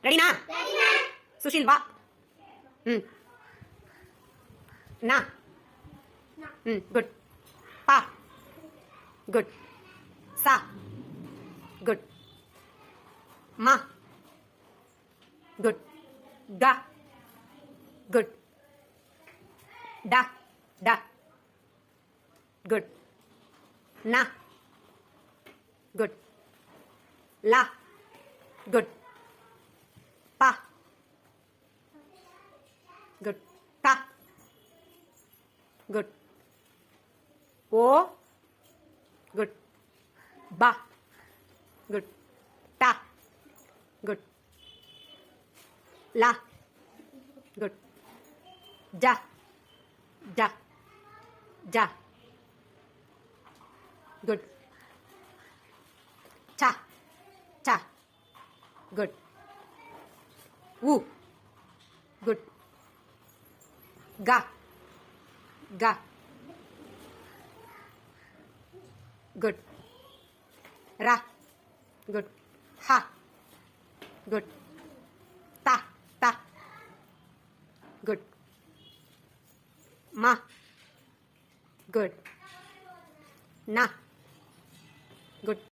ரெடினா? சுஷில் வா. ம். நா. ம். குட். பா. குட். சா. குட். மா. குட். கா. குட். டா. டா. குட். நா. குட். லா. குட். பா. குட். தா. குட். ஓ. குட். பா. குட். டா. குட். லா. குட். ஜா. ஜா. ஜா. குட். சா. சா. குட். ஊ. குட். கா. கா. குட். ரா. குட். ஹா. குட். தா. தா. குட். மா. குட். நா. குட்.